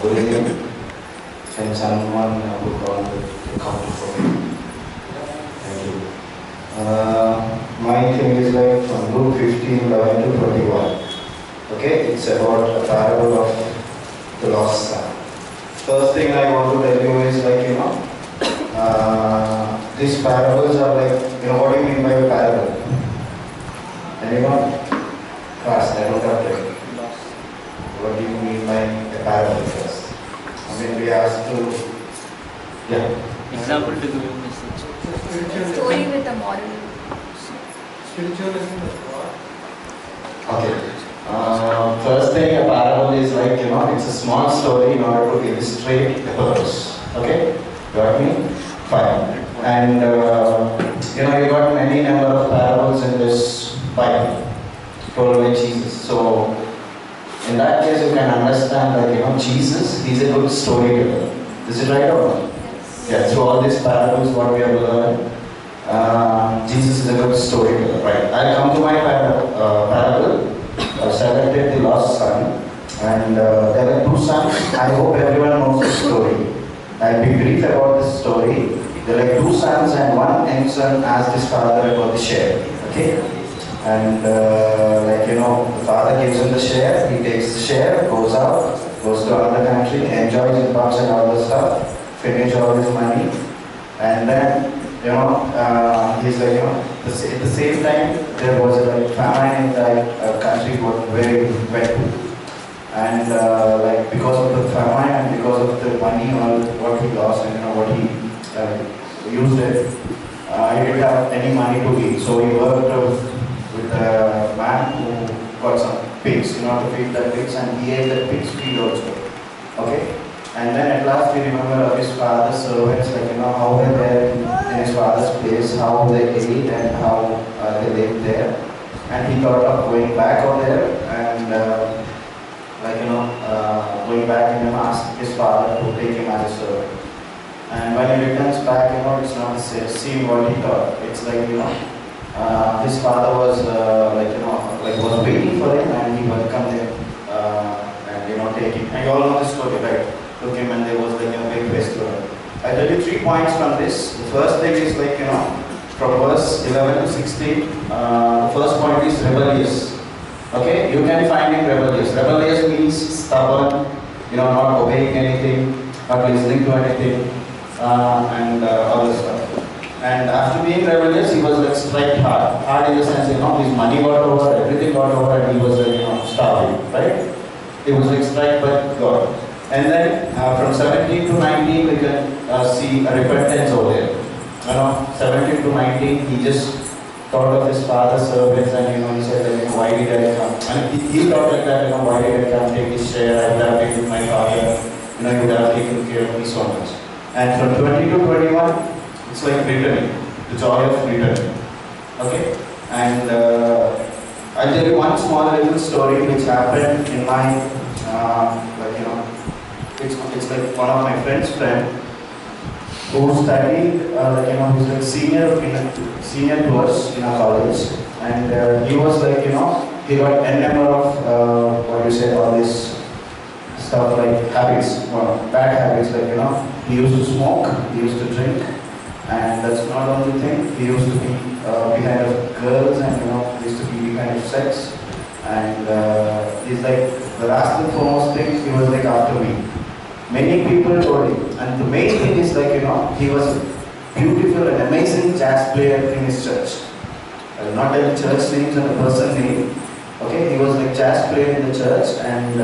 Good evening. Can someone put on the counter for me? Thank you. My thing is like from Luke 15:11 to 21. Okay, it's about a parable of the lost son. First thing I want to tell you is like, these parables are like, what do you mean by a parable? Anyone? Fast, I don't have to. What do you mean by a parable first? I mean, we have to, Example to give a message. A story with a moral. Spiritual lesson of God. Okay. First thing, a parable is like, it's a small story in order to illustrate the purpose. Okay? Got me? Fine. And, you got many number of parables in this Bible told by Jesus. So, in that case, you can understand that, Jesus, he's a good storyteller. Is it right or not? Yeah, through all these parables, what we have learned, Jesus is a good storyteller, right? I'll come to my parable. I selected the lost son, and there are two sons. I hope everyone knows the story. I'll be brief about this story. There are two sons, and one young son asked his father about the share. Okay? And the father gives him the share, he takes the share, goes out, goes to another country, enjoys his pubs and all the stuff, finish all his money, and then, he's like, at the same time, there was a famine in that country was very wet. And because of the famine and because of the money, all what he lost and what he used it, he didn't have any money to eat. So he worked with a man who got some pigs, to feed the pigs, and he ate the pig's feed also. Okay? And then at last he remembered of his father's servants, how they were in his father's place, how they ate and how they lived there. And he thought of going back over there and going back and asked his father to take him as a servant. And when he returns back, it's not the same what he thought. It's like, his father was was waiting for him, and he welcomed him and take him. And you all know this story, right? Took him, and there was a big festival. I tell you 3 points from this. The first thing is from verse 11 to 16. The first point is rebellious. Okay, you can find him rebellious. Rebellious means stubborn, not obeying anything, not listening to anything, and all this stuff. And after being rebellious, he was strike hard. Hard in the sense, his money got over, everything got over, and he was starving, right? He was strike by God. And then from 17 to 19, we can see a repentance over there. 17 to 19, he just thought of his father's servants, and he said, why did I come? And he thought like that, why did I come take this share? I would have taken my father, he would have taken care of me so much. And from 20 to 21, it's like returning, the joy of returning. Okay? And I'll tell you one small little story which happened in my, it's like one of my friend's friend who studied, he's like senior to us in our college, and he was he got n number of, all this stuff like habits, bad habits, he used to smoke, he used to drink, and that's not the only thing, he used to be behind of girls, and he used to be behind of sex, and he's like, the last and foremost thing, he was after me. Many people told him, and the main thing is he was a beautiful and amazing jazz player in his church. I will not tell the church names and the person name. Okay, he was jazz player in the church, and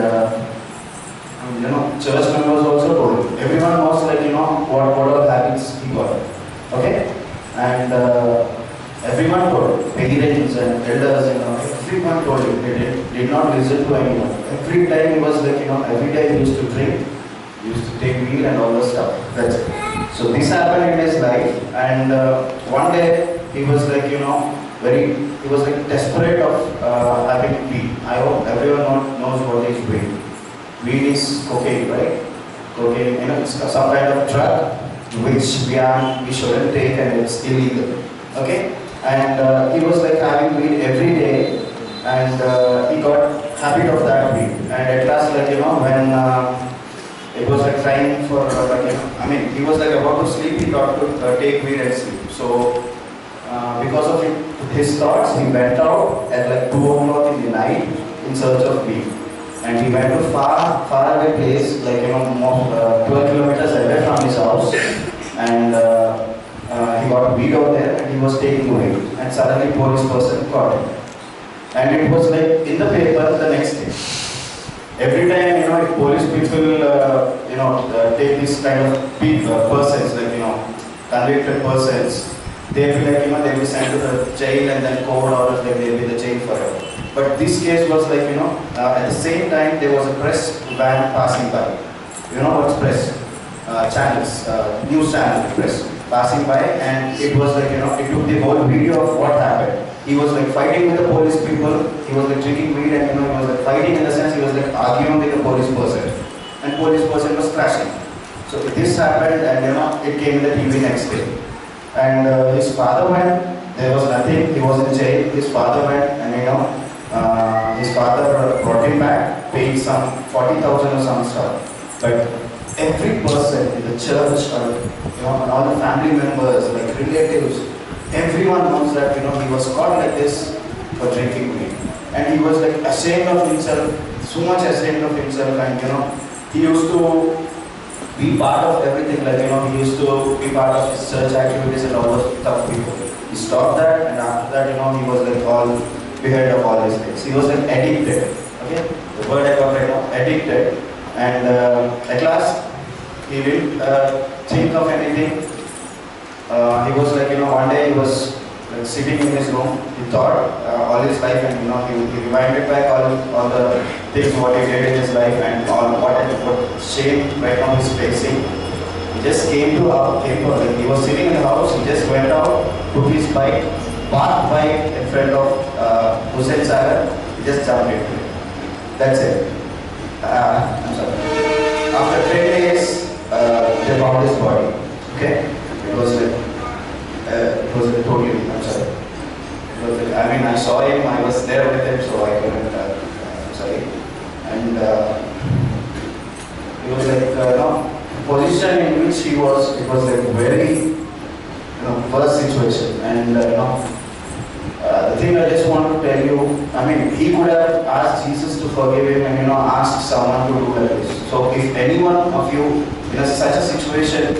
church members also told him. Everyone knows what all habits he got. Okay, and everyone told him. Parents and elders, everyone told him. They did not listen to anyone. Every time he was every day he used to drink. He used to take weed and all the stuff. That's it. So this happened in his life, and one day he was he was desperate of having weed. I hope everyone knows what is weed. Weed is cocaine, right? Cocaine, it's some kind of drug which we shouldn't take, and it's illegal. Okay? And he was having weed every day, and he got habit of that weed. And at last, when time for, I mean, he was like about to sleep, he thought to take weed and sleep. So, because of his thoughts, he went out at like 2 o'clock in the night in search of weed. And he went to far away place, like, more, 12 kilometers away from his house. And he got weed out there and he was taking weed. And suddenly police person caught him. And it was like in the paper the next day. Every time, if police people, take this kind of persons, like, convicted persons, they will like, they'll be sent to the jail and then court orders, they'll be in the jail forever. But this case was like, at the same time there was a press van passing by. You know what's press? Channels, news channel press passing by, and it was like, it took the whole video of what happened. He was like fighting with the police people, he was like drinking weed and he was like fighting in the sense he was like arguing with the police person. And police person was crashing. So this happened and it came in the TV next day. And his father went, there was nothing, he was in jail, his father went and his father brought him back, paid some 40,000 or some stuff. But every person in the church or and all the family members, like relatives, everyone knows that he was caught like this for drinking weed. And he was like ashamed of himself, so much ashamed of himself, and he used to be part of everything, like he used to be part of his church activities and all those tough people. He stopped that, and after that he was like all behind of all these things. He was like addicted. Okay? The word I got right now, addicted. And at last he didn't think of anything. He was like, one day he was like sitting in his room. He thought all his life, and he reminded back all the things what he did in his life and all what shame right now he's facing. He just came to like he was sitting in the house. He just went out, took his bike, parked bike in front of Hussain Sagar. He just jumped into it. That's it. I'm sorry. After 10 days, they found his body. Okay? It was like totally, I'm sorry. It was like, I mean, I saw him, I was there with him, so I couldn't, I'm sorry. And it was like, the position in which he was, it was like very, worst situation. And, the thing I just want to tell you, I mean, he could have asked Jesus to forgive him and, asked someone to do like this. So if any one of you in such a situation,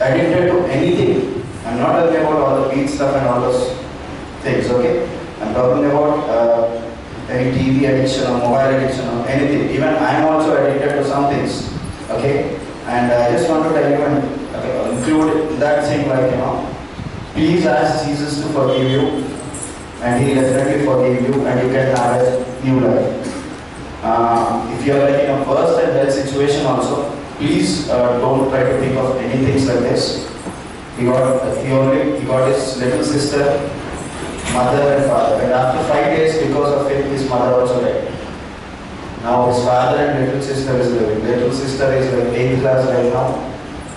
addicted to anything, I'm not talking about all the weed stuff and all those things, okay? I'm talking about any TV addiction or mobile addiction or anything. Even I'm also addicted to some things, okay? And I just want to tell you and include that thing like, please ask Jesus to forgive you, and He will definitely forgive you, and you can have a new life. If you are like in a worse and bad situation also, please don't try to think of any things like this. He got his little sister, mother and father, and after 5 days, because of it, his mother also died. Now his father and little sister is living. Little sister is like 8th class right now,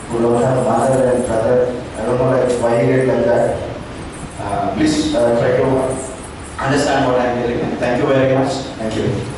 who don't have mother and brother. I don't know like why he did like that. Please try to understand what I am telling. Thank you very much. Thank you.